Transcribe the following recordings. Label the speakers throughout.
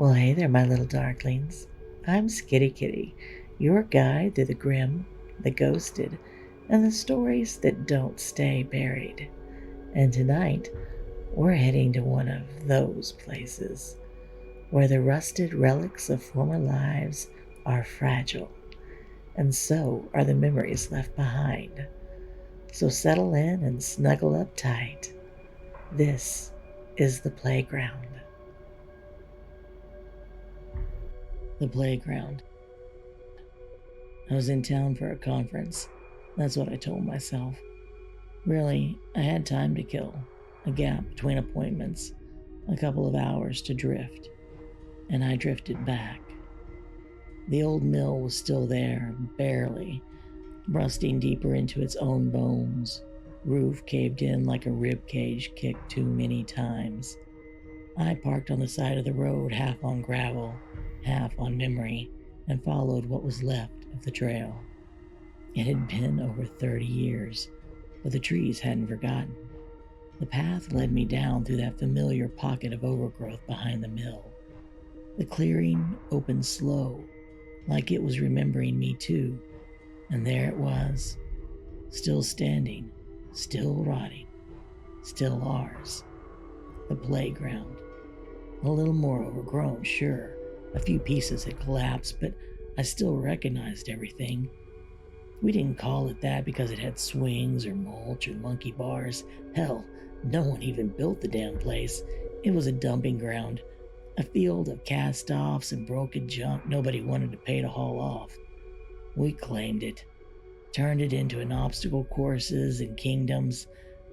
Speaker 1: Well, hey there, my little darklings. I'm Skitty Kitty, your guide through the grim, the ghosted, and the stories that don't stay buried. And tonight, we're heading to one of those places where the rusted relics of former lives are fragile, and so are the memories left behind. So settle in and snuggle up tight. This is the playground. The playground. I was in town for a conference. That's what I told myself. Really, I had time to kill, a gap between appointments, a couple of hours to drift, and I drifted back. The old mill was still there, barely, rusting deeper into its own bones. Roof caved in like a rib cage kicked too many times. I parked on the side of the road, half on gravel, half on memory, and followed what was left of the trail. It had been over 30 years, but the trees hadn't forgotten. The path led me down through that familiar pocket of overgrowth behind the mill. The clearing opened slow, like it was remembering me too, and there it was, still standing, still rotting, still ours. The playground. A little more overgrown, sure. A few pieces had collapsed, but I still recognized everything. We didn't call it that because it had swings or mulch or monkey bars. Hell, no one even built the damn place. It was a dumping ground, a field of cast-offs and broken junk nobody wanted to pay to haul off. We claimed it, turned it into an obstacle courses and kingdoms,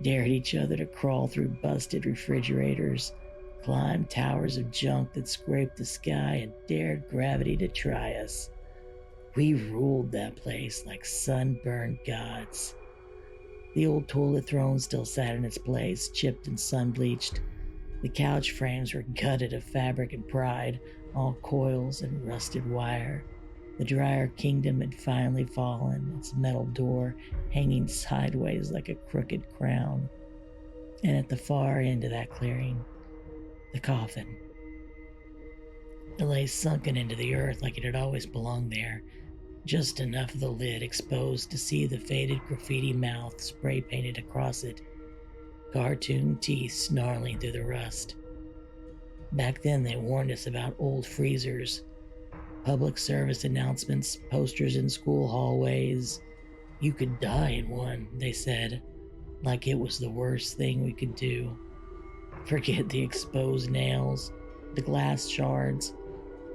Speaker 1: dared each other to crawl through busted refrigerators, climbed towers of junk that scraped the sky, and dared gravity to try us. We ruled that place like sunburned gods. The old toilet throne still sat in its place, chipped and sun-bleached. The couch frames were gutted of fabric and pride, all coils and rusted wire. The dryer kingdom had finally fallen, its metal door hanging sideways like a crooked crown. And at the far end of that clearing, the coffin. It lay sunken into the earth like it had always belonged there, just enough of the lid exposed to see the faded graffiti mouth spray painted across it, cartoon teeth snarling through the rust. Back then they warned us about old freezers, public service announcements, posters in school hallways. You could die in one, they said, like it was the worst thing we could do. Forget the exposed nails, the glass shards,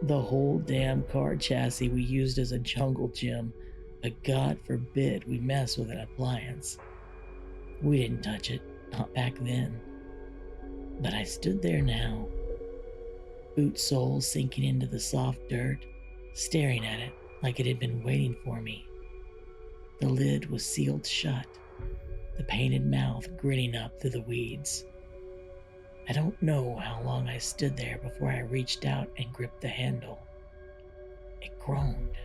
Speaker 1: the whole damn car chassis we used as a jungle gym, but God forbid we mess with an appliance. We didn't touch it, not back then. But I stood there now, boot soles sinking into the soft dirt, staring at it like it had been waiting for me. The lid was sealed shut, the painted mouth grinning up through the weeds. I don't know how long I stood there before I reached out and gripped the handle. It groaned.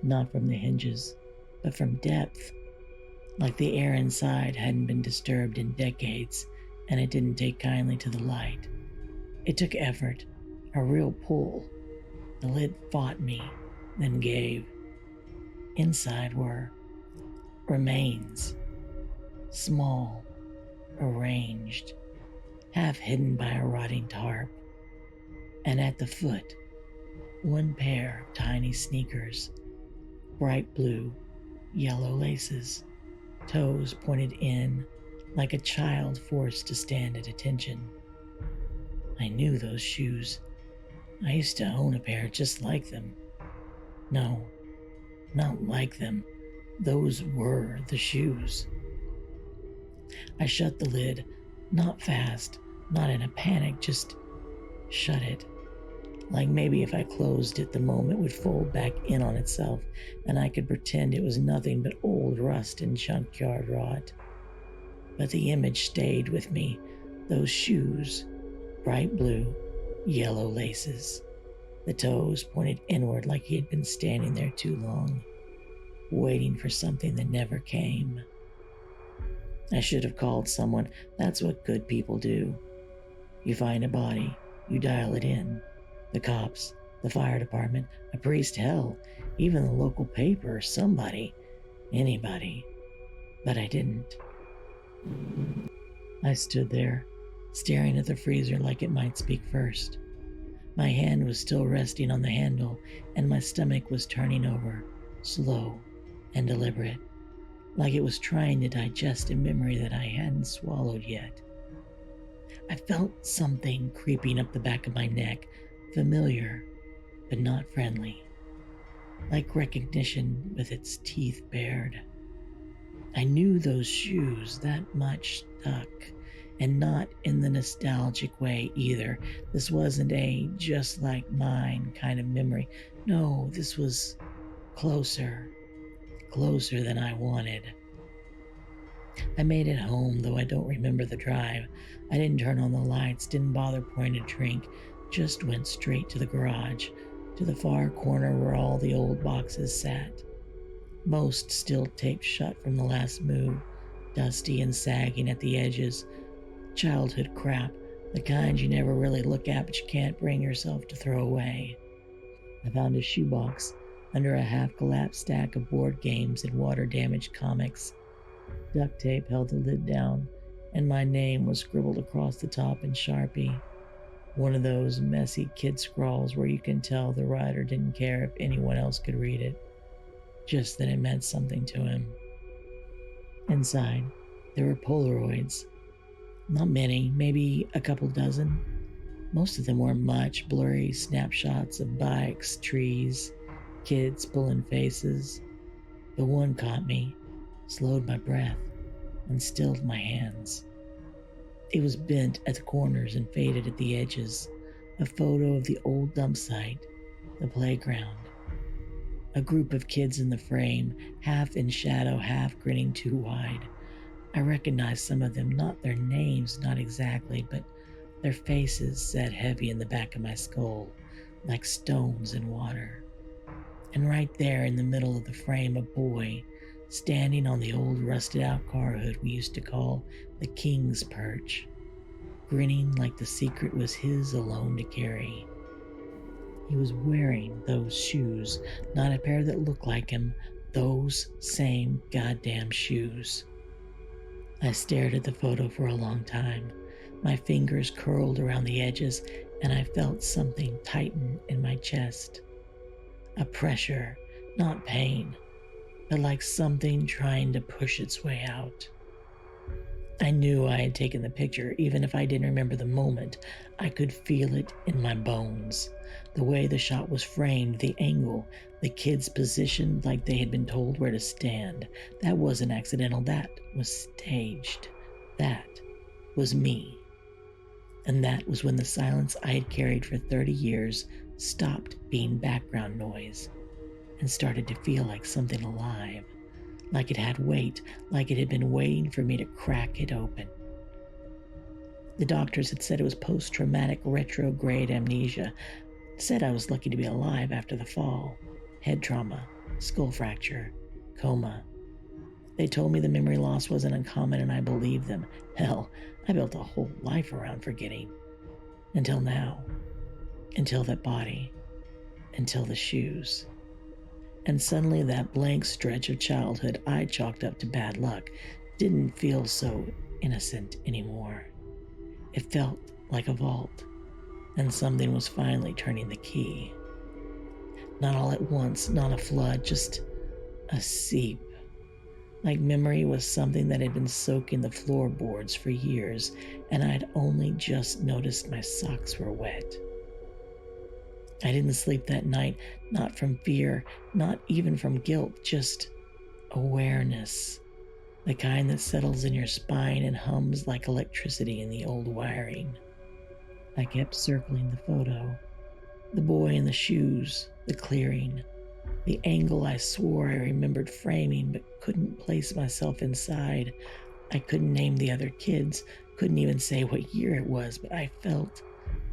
Speaker 1: Not from the hinges, but from depth. Like the air inside hadn't been disturbed in decades, and it didn't take kindly to the light. It took effort, a real pull. The lid fought me, then gave. Inside were remains, small, arranged, half hidden by a rotting tarp, and at the foot, one pair of tiny sneakers, bright blue, yellow laces, toes pointed in like a child forced to stand at attention. I knew those shoes. I used to own a pair just like them. No, not like them. Those were the shoes. I shut the lid, not fast, not in a panic, just shut it. Like maybe if I closed it, the moment would fold back in on itself, and I could pretend it was nothing but old rust and junkyard rot. But the image stayed with me, those shoes, bright blue, yellow laces. The toes pointed inward like he had been standing there too long, waiting for something that never came. I should have called someone. That's what good people do. You find a body, you dial it in. The cops, the fire department, a priest, hell, even the local paper, somebody, anybody. But I didn't. I stood there, staring at the freezer like it might speak first. My hand was still resting on the handle, and my stomach was turning over, slow and deliberate, like it was trying to digest a memory that I hadn't swallowed yet. I felt something creeping up the back of my neck, familiar, but not friendly, like recognition with its teeth bared. I knew those shoes, that much stuck, and not in the nostalgic way either. This wasn't a just like mine kind of memory. No, this was closer, closer than I wanted. I made it home, though I don't remember the drive. I didn't turn on the lights, didn't bother pouring a drink, just went straight to the garage, to the far corner where all the old boxes sat. Most still taped shut from the last move, dusty and sagging at the edges. Childhood crap, the kind you never really look at but you can't bring yourself to throw away. I found a shoebox under a half-collapsed stack of board games and water-damaged comics. Duct tape held the lid down, and my name was scribbled across the top in Sharpie. One of those messy kid scrawls where you can tell the writer didn't care if anyone else could read it, just that it meant something to him. Inside, there were Polaroids. Not many, maybe a couple dozen. Most of them weren't much, blurry snapshots of bikes, trees, kids pulling faces. But one caught me, slowed my breath, and stilled my hands. It was bent at the corners and faded at the edges, a photo of the old dump site, the playground. A group of kids in the frame, half in shadow, half grinning too wide. I recognized some of them, not their names, not exactly, but their faces sat heavy in the back of my skull, like stones in water. And right there in the middle of the frame, a boy, standing on the old rusted-out car hood we used to call the King's Perch, grinning like the secret was his alone to carry. He was wearing those shoes, not a pair that looked like him, those same goddamn shoes. I stared at the photo for a long time. My fingers curled around the edges, and I felt something tighten in my chest. A pressure, not pain, but like something trying to push its way out. I knew I had taken the picture, even if I didn't remember the moment. I could feel it in my bones. The way the shot was framed, the angle, the kids positioned like they had been told where to stand. That wasn't accidental, that was staged. That was me. And that was when the silence I had carried for 30 years stopped being background noise and started to feel like something alive, like it had weight, like it had been waiting for me to crack it open. The doctors had said it was post-traumatic retrograde amnesia, said I was lucky to be alive after the fall, head trauma, skull fracture, coma. They told me the memory loss wasn't uncommon, and I believed them. Hell, I built a whole life around forgetting. Until now. Until that body. Until the shoes. And suddenly that blank stretch of childhood I chalked up to bad luck didn't feel so innocent anymore. It felt like a vault, and something was finally turning the key. Not all at once, not a flood, just a seep. Like memory was something that had been soaking the floorboards for years, and I'd only just noticed my socks were wet. I didn't sleep that night, not from fear, not even from guilt, just awareness. The kind that settles in your spine and hums like electricity in the old wiring. I kept circling the photo. The boy in the shoes, the clearing, the angle I swore I remembered framing but couldn't place myself inside. I couldn't name the other kids, couldn't even say what year it was, but I felt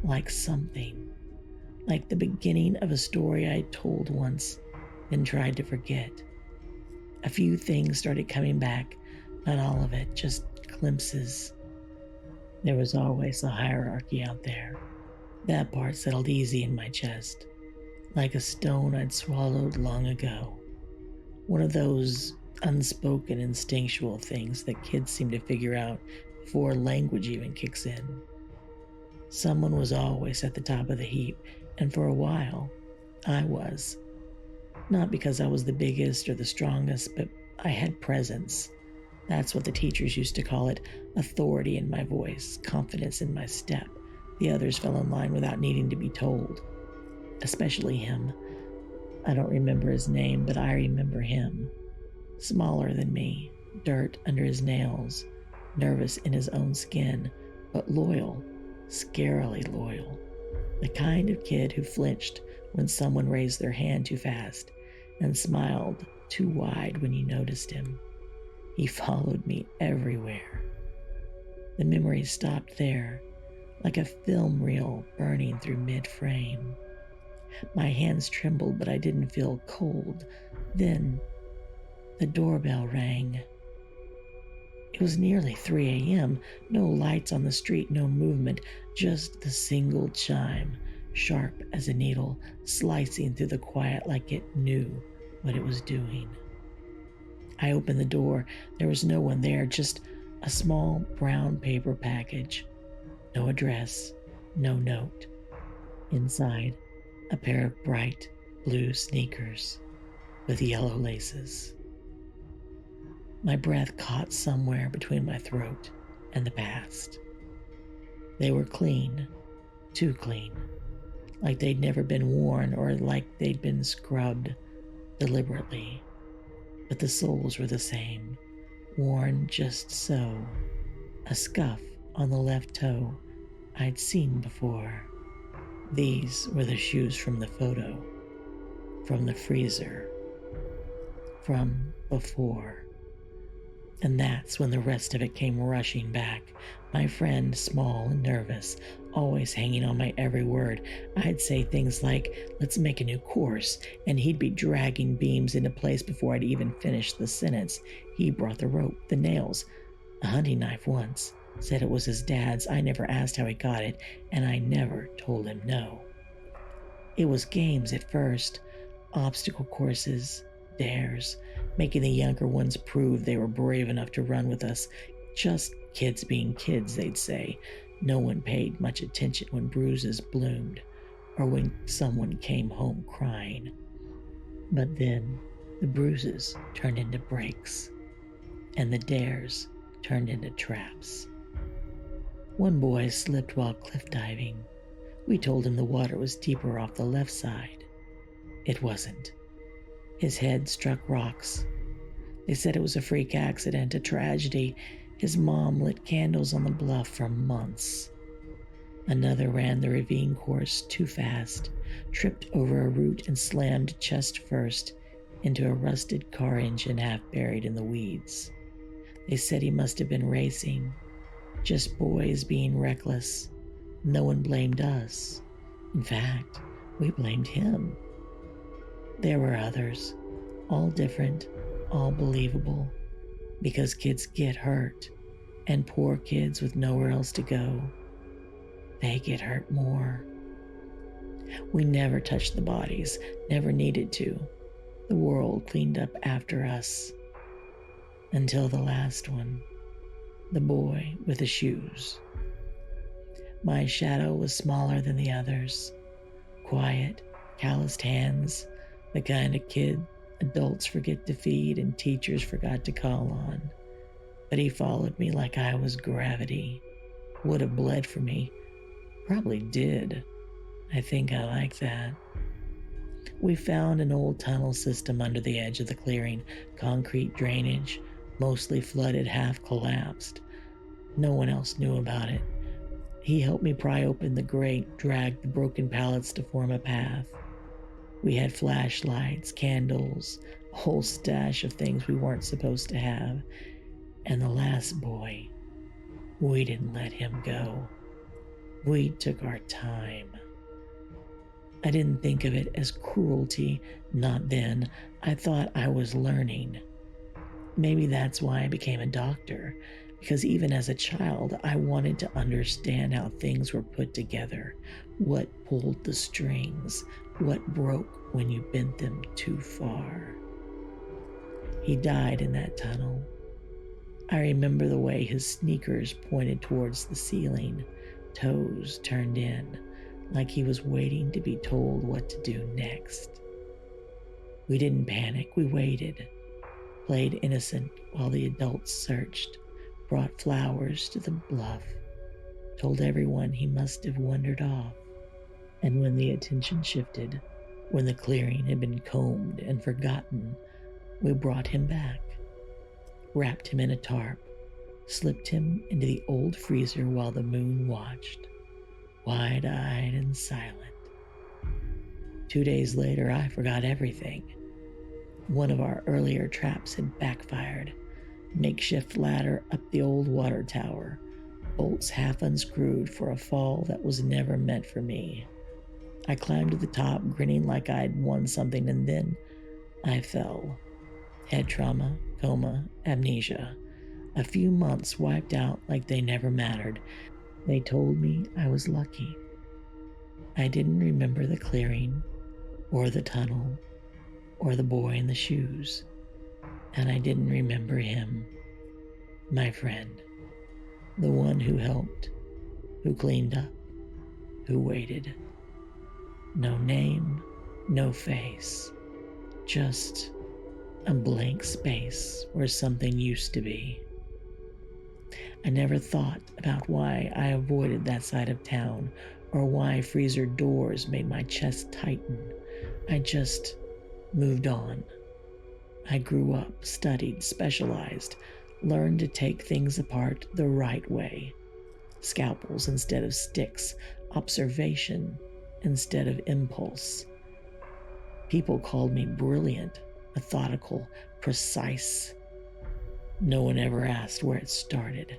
Speaker 1: like something. Like the beginning of a story I'd told once, then tried to forget. A few things started coming back, not all of it, just glimpses. There was always a hierarchy out there. That part settled easy in my chest, like a stone I'd swallowed long ago. One of those unspoken instinctual things that kids seem to figure out before language even kicks in. Someone was always at the top of the heap, and for a while, I was. Not because I was the biggest or the strongest, but I had presence. That's what the teachers used to call it: authority in my voice, confidence in my step. The others fell in line without needing to be told. Especially him. I don't remember his name, but I remember him. Smaller than me, dirt under his nails, nervous in his own skin, but loyal, scarily loyal. The kind of kid who flinched when someone raised their hand too fast and smiled too wide when you noticed him. He followed me everywhere. The memories stopped there, like a film reel burning through mid-frame. My hands trembled, but I didn't feel cold. Then the doorbell rang. It was nearly 3 a.m. No lights on the street, no movement, just the single chime, sharp as a needle, slicing through the quiet like it knew what it was doing. I opened the door. There was no one there, just a small brown paper package. No address, no note. Inside, a pair of bright blue sneakers with yellow laces. My breath caught somewhere between my throat and the past. They were clean, too clean, like they'd never been worn or like they'd been scrubbed deliberately. But the soles were the same, worn just so, a scuff on the left toe I'd seen before. These were the shoes from the photo, from the freezer, from before. And that's when the rest of it came rushing back. My friend, small and nervous, always hanging on my every word. I'd say things like, "Let's make a new course," and he'd be dragging beams into place before I'd even finished the sentence. He brought the rope, the nails, a hunting knife once, said it was his dad's. I never asked how he got it, and I never told him no. It was games at first, obstacle courses, dares, making the younger ones prove they were brave enough to run with us. Just kids being kids, they'd say. No one paid much attention when bruises bloomed or when someone came home crying. But then the bruises turned into breaks, and the dares turned into traps. One boy slipped while cliff diving. We told him the water was deeper off the left side. It wasn't. His head struck rocks. They said it was a freak accident, a tragedy. His mom lit candles on the bluff for months. Another ran the ravine course too fast, tripped over a root and slammed chest first into a rusted car engine half buried in the weeds. They said he must have been racing, just boys being reckless. No one blamed us. In fact, we blamed him. There were others, all different, all believable, because kids get hurt, and poor kids with nowhere else to go, they get hurt more. We never touched the bodies, never needed to. The world cleaned up after us. Until the last one, the boy with the shoes. My shadow was smaller than the others. Quiet, calloused hands, the kind of kid adults forget to feed and teachers forgot to call on. But he followed me like I was gravity. Would have bled for me. Probably did. I think I like that. We found an old tunnel system under the edge of the clearing, concrete drainage, mostly flooded, half collapsed. No one else knew about it. He helped me pry open the grate, dragged the broken pallets to form a path. We had flashlights, candles, a whole stash of things we weren't supposed to have. And the last boy, we didn't let him go. We took our time. I didn't think of it as cruelty, not then. I thought I was learning. Maybe that's why I became a doctor, Because even as a child, I wanted to understand how things were put together, what pulled the strings, what broke when you bent them too far. He died in that tunnel. I remember the way his sneakers pointed towards the ceiling, toes turned in, like he was waiting to be told what to do next. We didn't panic, we waited, played innocent while the adults searched, brought flowers to the bluff, told everyone he must have wandered off. And when the attention shifted, when the clearing had been combed and forgotten, we brought him back, wrapped him in a tarp, slipped him into the old freezer while the moon watched, wide-eyed and silent. 2 days later, I forgot everything. One of our earlier traps had backfired. Makeshift ladder up the old water tower, bolts half unscrewed for a fall that was never meant for me. I climbed to the top, grinning like I'd won something, and then I fell. Head trauma, coma, amnesia. A few months wiped out like they never mattered. They told me I was lucky. I didn't remember the clearing, or the tunnel, or the boy in the shoes. And I didn't remember him, my friend, the one who helped, who cleaned up, who waited. No name, no face, just a blank space where something used to be. I never thought about why I avoided that side of town or why freezer doors made my chest tighten. I just moved on. I grew up, studied, specialized, learned to take things apart the right way. Scalpels instead of sticks, observation instead of impulse. People called me brilliant, methodical, precise. No one ever asked where it started.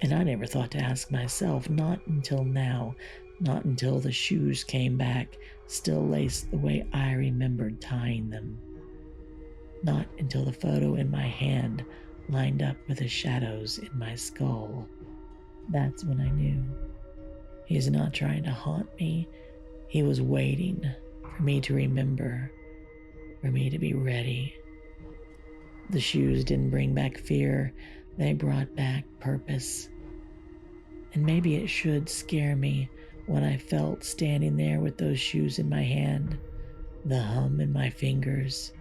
Speaker 1: And I never thought to ask myself, not until now, not until the shoes came back, still laced the way I remembered tying them. Not until the photo in my hand lined up with the shadows in my skull. That's when I knew. He's not trying to haunt me. He was waiting for me to remember, for me to be ready. The shoes didn't bring back fear, they brought back purpose. And maybe it should scare me when I felt standing there with those shoes in my hand, the hum in my fingers,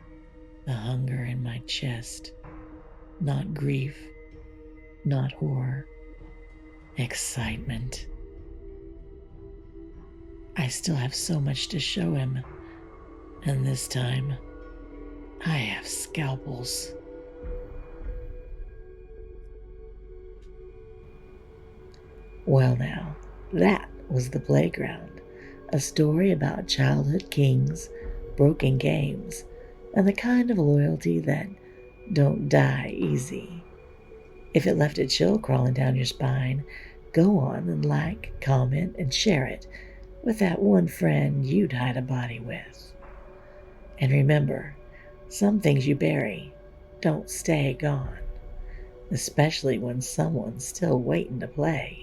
Speaker 1: the hunger in my chest. Not grief, not horror, excitement. I still have so much to show him, and this time, I have scalpels. Well now, that was The Playground, a story about childhood kings, broken games, and the kind of loyalty that don't die easy. If it left a chill crawling down your spine, go on and like, comment, and share it with that one friend you'd hide a body with. And remember, some things you bury don't stay gone, especially when someone's still waiting to play.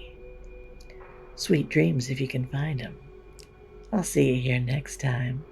Speaker 1: Sweet dreams if you can find them. I'll see you here next time.